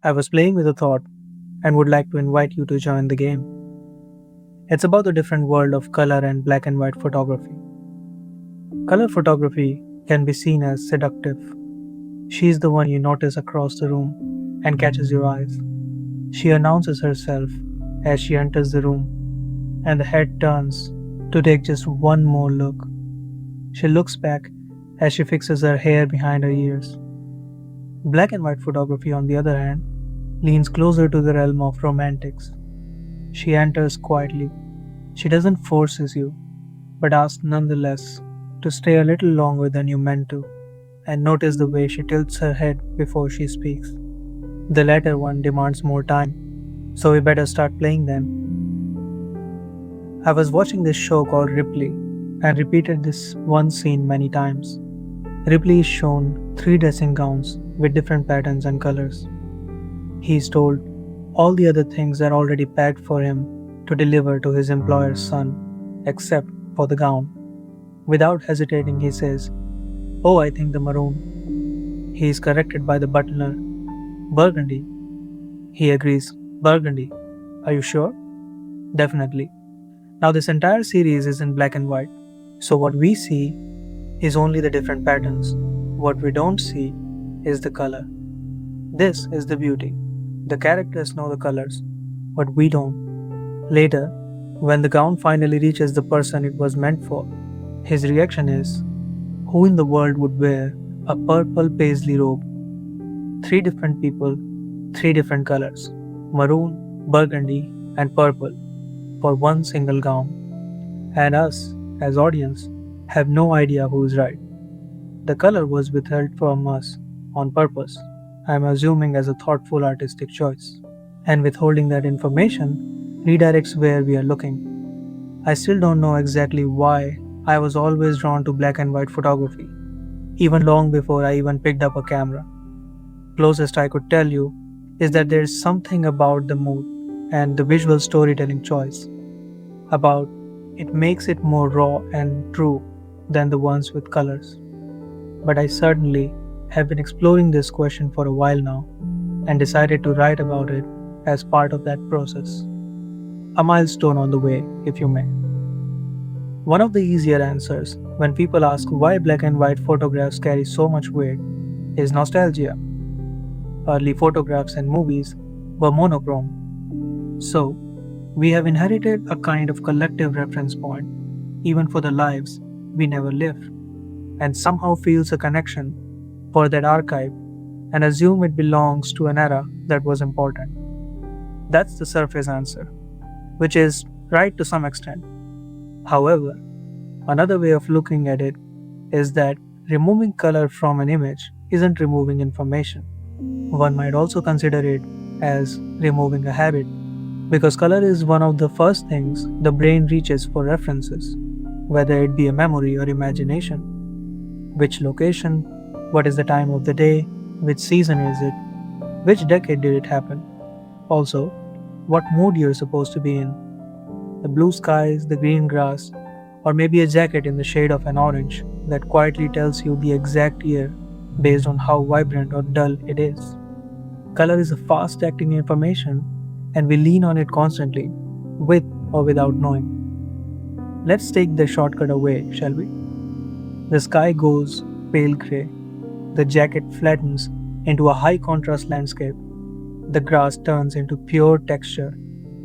I was playing with a thought and would like to invite you to join the game. It's about the different world of color and black and white photography. Color photography can be seen as seductive. She's the one you notice across the room and catches your eyes. She announces herself as she enters the room, and the head turns to take just one more look. She looks back as she fixes her hair behind her ears. Black and white photography, on the other hand, leans closer to the realm of romantics. She enters quietly. She doesn't force you, but asks nonetheless to stay a little longer than you meant to, and notice the way she tilts her head before she speaks. The latter one demands more time, so we better start playing then. I was watching this show called Ripley and repeated this one scene many times. Ripley is shown three dressing gowns with different patterns and colors. He is told all the other things are already packed for him to deliver to his employer's son, except for the gown. Without hesitating, he says, "Oh, I think the maroon." He is corrected by the butler. "Burgundy." He agrees, "Burgundy. Are you sure?" "Definitely." Now, this entire series is in black and white, so what we see is only the different patterns. What we don't see is the color. This is the beauty. The characters know the colors, but we don't. Later, when the gown finally reaches the person it was meant for, his reaction is, "Who in the world would wear a purple paisley robe?" Three different people, three different colors: maroon, burgundy, and purple, for one single gown. And us, as audience, have no idea who is right. The color was withheld from us on purpose, I am assuming as a thoughtful artistic choice. And withholding that information redirects where we are looking. I still don't know exactly why I was always drawn to black and white photography, even long before I even picked up a camera. Closest I could tell you is that there is something about the mood and the visual storytelling choice, about it makes it more raw and true than the ones with colors. But I certainly have been exploring this question for a while now and decided to write about it as part of that process. A milestone on the way, if you may. One of the easier answers when people ask why black and white photographs carry so much weight is nostalgia. Early photographs and movies were monochrome. So, we have inherited a kind of collective reference point, even for the lives we never lived, and somehow feels a connection for that archive and assume it belongs to an era that was important. That's the surface answer, which is right to some extent. However, another way of looking at it is that removing color from an image isn't removing information. One might also consider it as removing a habit, because color is one of the first things the brain reaches for references, whether it be a memory or imagination. Which location, what is the time of the day, which season is it, which decade did it happen, also, what mood you're supposed to be in, the blue skies, the green grass, or maybe a jacket in the shade of an orange that quietly tells you the exact year based on how vibrant or dull it is. Color is a fast acting information, and we lean on it constantly, with or without knowing. Let's take the shortcut away, shall we? The sky goes pale grey, the jacket flattens into a high contrast landscape, the grass turns into pure texture,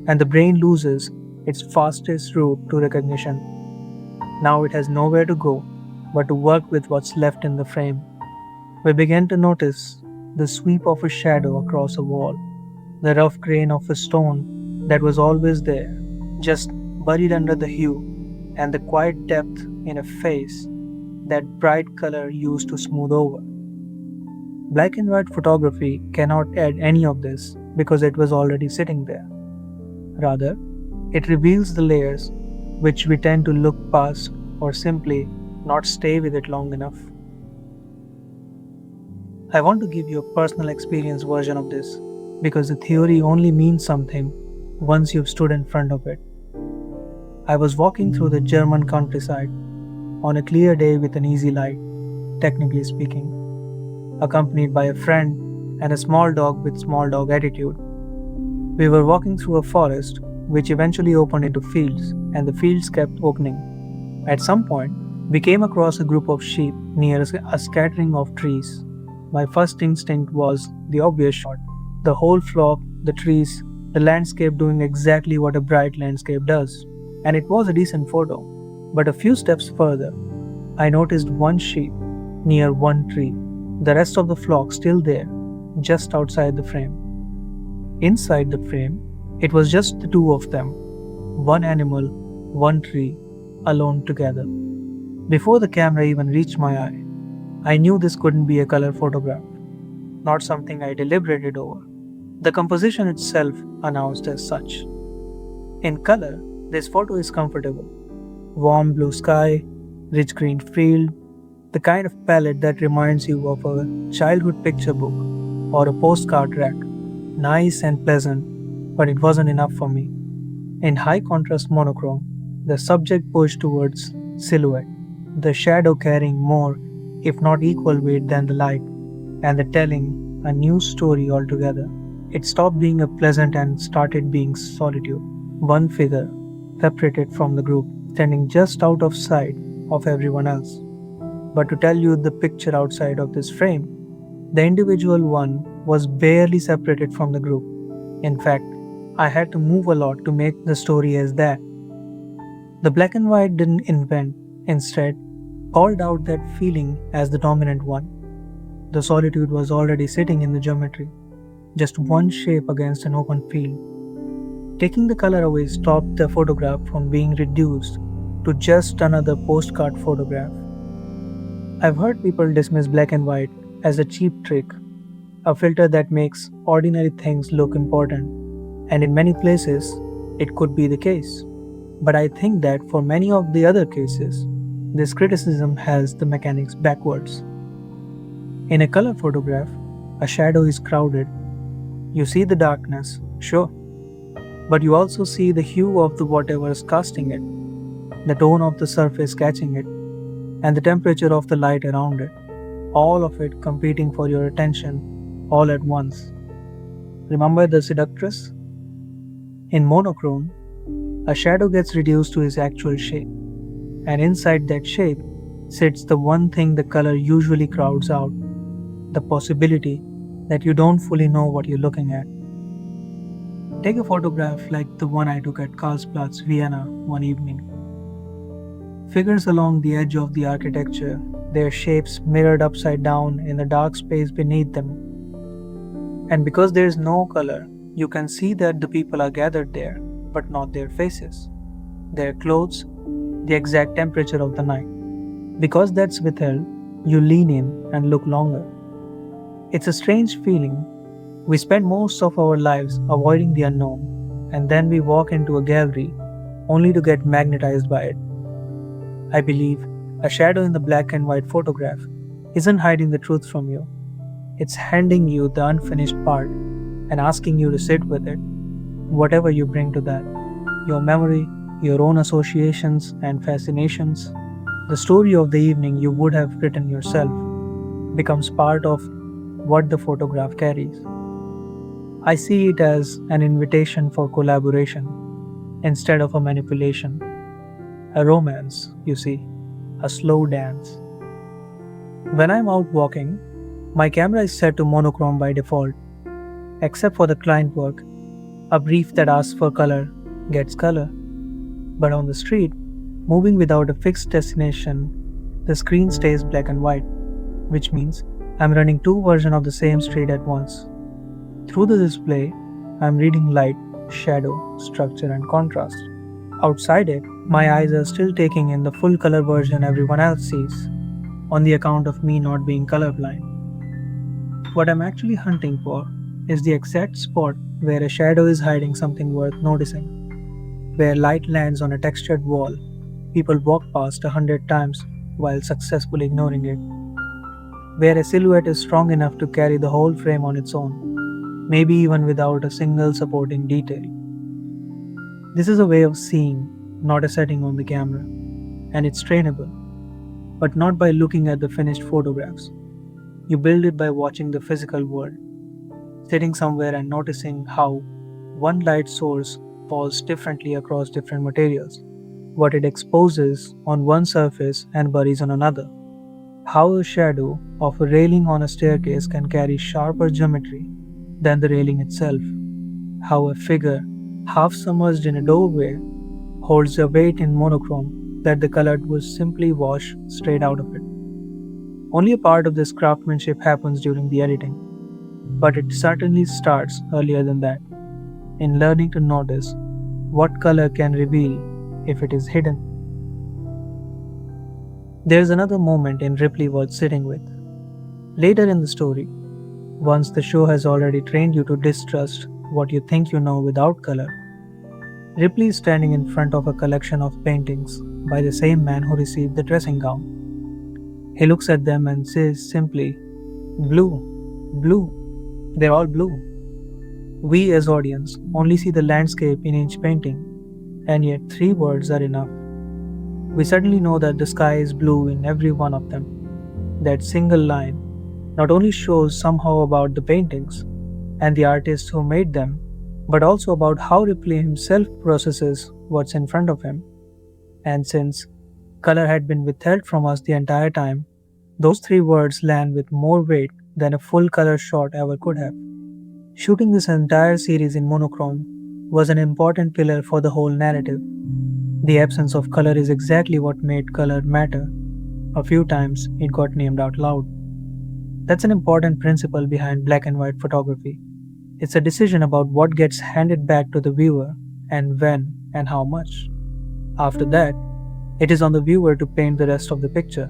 and the brain loses its fastest route to recognition. Now it has nowhere to go but to work with what's left in the frame. We begin to notice the sweep of a shadow across a wall, the rough grain of a stone that was always there, just buried under the hue, and the quiet depth in a face that bright color used to smooth over. Black and white photography cannot add any of this because it was already sitting there. Rather, it reveals the layers which we tend to look past or simply not stay with it long enough. I want to give you a personal experience version of this because the theory only means something once you've stood in front of it. I was walking through the German countryside on a clear day with an easy light, technically speaking, accompanied by a friend and a small dog with small dog attitude. We were walking through a forest, which eventually opened into fields, and the fields kept opening. At some point, we came across a group of sheep near a scattering of trees. My first instinct was the obvious shot: the whole flock, the trees, the landscape doing exactly what a bright landscape does. And it was a decent photo. But a few steps further, I noticed one sheep near one tree, the rest of the flock still there, just outside the frame. Inside the frame, it was just the two of them, one animal, one tree, alone together. Before the camera even reached my eye, I knew this couldn't be a color photograph, not something I deliberated over. The composition itself announced as such. In color, this photo is comfortable. Warm blue sky, rich green field, the kind of palette that reminds you of a childhood picture book or a postcard rack. Nice and pleasant, but it wasn't enough for me. In high contrast monochrome, the subject pushed towards silhouette, the shadow carrying more, if not equal weight than the light, and the telling a new story altogether. It stopped being a pleasant and started being solitude. One figure, separated from the group, standing just out of sight of everyone else. But to tell you the picture outside of this frame, the individual one was barely separated from the group. In fact, I had to move a lot to make the story as that. The black and white didn't invent, instead, called out that feeling as the dominant one. The solitude was already sitting in the geometry, just one shape against an open field. Taking the color away stopped the photograph from being reduced to just another postcard photograph. I've heard people dismiss black and white as a cheap trick, a filter that makes ordinary things look important, and in many places, it could be the case. But I think that for many of the other cases, this criticism has the mechanics backwards. In a color photograph, a shadow is crowded. You see the darkness, sure, but you also see the hue of the whatever is casting it, the tone of the surface catching it, and the temperature of the light around it, all of it competing for your attention all at once. Remember the seductress? In monochrome, a shadow gets reduced to its actual shape, and inside that shape sits the one thing the color usually crowds out: the possibility that you don't fully know what you're looking at. Take a photograph like the one I took at Karlsplatz, Vienna one evening. Figures along the edge of the architecture, their shapes mirrored upside down in the dark space beneath them. And because there is no color, you can see that the people are gathered there, but not their faces, their clothes, the exact temperature of the night. Because that's withheld, you lean in and look longer. It's a strange feeling. We spend most of our lives avoiding the unknown, and then we walk into a gallery only to get magnetized by it. I believe a shadow in the black and white photograph isn't hiding the truth from you. It's handing you the unfinished part and asking you to sit with it, whatever you bring to that: your memory, your own associations and fascinations. The story of the evening you would have written yourself becomes part of what the photograph carries. I see it as an invitation for collaboration instead of a manipulation. A romance, you see, a slow dance. When I'm out walking, my camera is set to monochrome by default. Except for the client work, a brief that asks for color gets color. But on the street, moving without a fixed destination, the screen stays black and white, which means I'm running two versions of the same street at once. Through the display, I'm reading light, shadow, structure, and contrast. Outside it, my eyes are still taking in the full color version everyone else sees, on the account of me not being colorblind. What I'm actually hunting for is the exact spot where a shadow is hiding something worth noticing, where light lands on a textured wall people walk past 100 times while successfully ignoring it, where a silhouette is strong enough to carry the whole frame on its own, maybe even without a single supporting detail. This is a way of seeing, not a setting on the camera, and it's trainable, but not by looking at the finished photographs. You build it by watching the physical world. sitting somewhere and noticing how one light source falls differently across different materials, what it exposes on one surface and buries on another, how a shadow of a railing on a staircase can carry sharper geometry than the railing itself, how a figure half submerged in a doorway holds a weight in monochrome that the color would simply wash straight out of it. Only a part of this craftsmanship happens during the editing, but it certainly starts earlier than that, in learning to notice what color can reveal if it is hidden. There's another moment in Ripley worth sitting with. Later in the story, once the show has already trained you to distrust what you think you know without color, Ripley is standing in front of a collection of paintings by the same man who received the dressing gown. He looks at them and says simply, "Blue, blue, they're all blue." We as audience only see the landscape in each painting, and yet three words are enough. We suddenly know that the sky is blue in every one of them. That single line not only shows somehow about the paintings and the artists who made them, but also about how Ripley himself processes what's in front of him. And since color had been withheld from us the entire time, those three words land with more weight than a full color shot ever could have. Shooting this entire series in monochrome was an important pillar for the whole narrative. The absence of color is exactly what made color matter. A few times it got named out loud. That's an important principle behind black and white photography. It's a decision about what gets handed back to the viewer and when and how much. After that, it is on the viewer to paint the rest of the picture.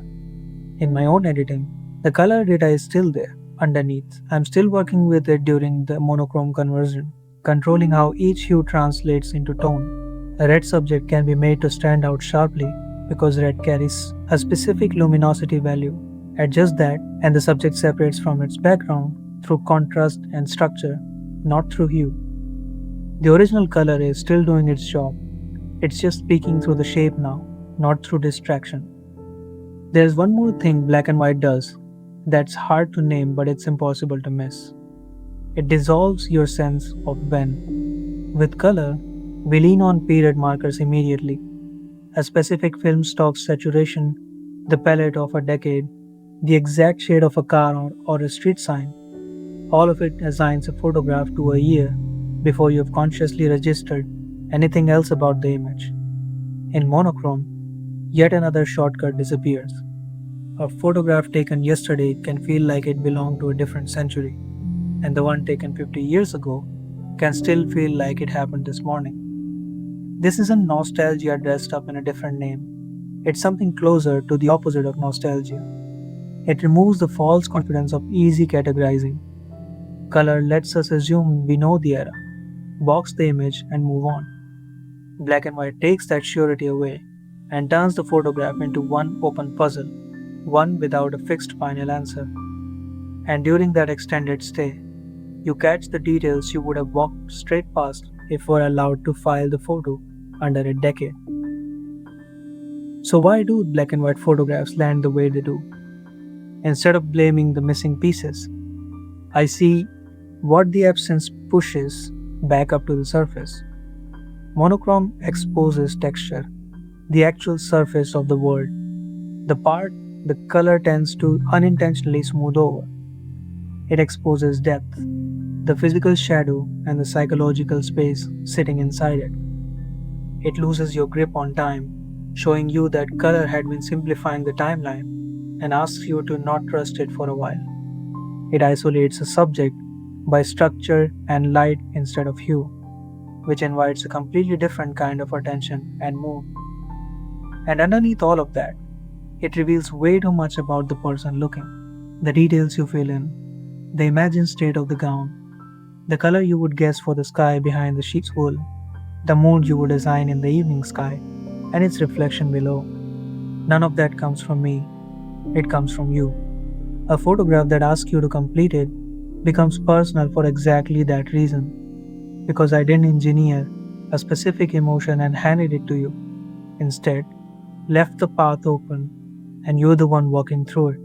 In my own editing, the color data is still there underneath. I'm still working with it during the monochrome conversion, controlling how each hue translates into tone. A red subject can be made to stand out sharply because red carries a specific luminosity value. Adjust that, and the subject separates from its background through contrast and structure, not through hue. The original color is still doing its job. It's just speaking through the shape now, not through distraction. There's one more thing black and white does that's hard to name but it's impossible to miss. It dissolves your sense of when. With color, we lean on period markers immediately. A specific film stock's saturation, the palette of a decade, the exact shade of a car or a street sign. All of it assigns a photograph to a year before you've consciously registered anything else about the image. In monochrome, yet another shortcut disappears. A photograph taken yesterday can feel like it belonged to a different century, and the one taken 50 years ago can still feel like it happened this morning. This isn't nostalgia dressed up in a different name. It's something closer to the opposite of nostalgia. It removes the false confidence of easy categorizing. Color lets us assume we know the era, box the image, and move on. Black and white takes that surety away and turns the photograph into one open puzzle, one without a fixed final answer. And during that extended stay, you catch the details you would have walked straight past if were allowed to file the photo under a decade. So why do black and white photographs land the way they do? Instead of blaming the missing pieces, I see what the absence pushes back up to the surface. Monochrome exposes texture, the actual surface of the world, the part the color tends to unintentionally smooth over. It exposes depth, the physical shadow and the psychological space sitting inside it. It loses your grip on time, showing you that color had been simplifying the timeline and asks you to not trust it for a while. It isolates a subject by structure and light instead of hue, which invites a completely different kind of attention and mood. And underneath all of that, it reveals way too much about the person looking. The details you fill in, the imagined state of the gown, the color you would guess for the sky behind the sheep's wool, the mood you would assign in the evening sky, and its reflection below. None of that comes from me, it comes from you. A photograph that asks you to complete it becomes personal for exactly that reason. Because I didn't engineer a specific emotion and handed it to you. Instead, left the path open and you're the one walking through it.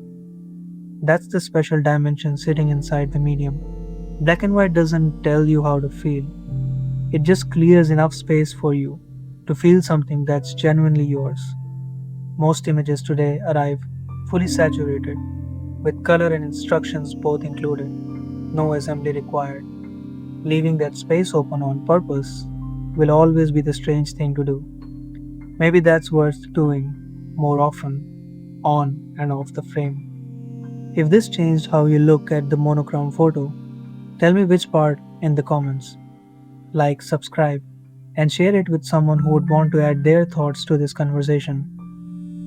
That's the special dimension sitting inside the medium. Black and white doesn't tell you how to feel, it just clears enough space for you to feel something that's genuinely yours. Most images today arrive fully saturated, with color and instructions both included, no assembly required. Leaving that space open on purpose will always be the strange thing to do. Maybe that's worth doing more often, on and off the frame. If this changed how you look at the monochrome photo, tell me which part in the comments. Like, subscribe, and share it with someone who would want to add their thoughts to this conversation.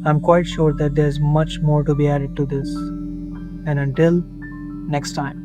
I'm quite sure that there's much more to be added to this. And until next time.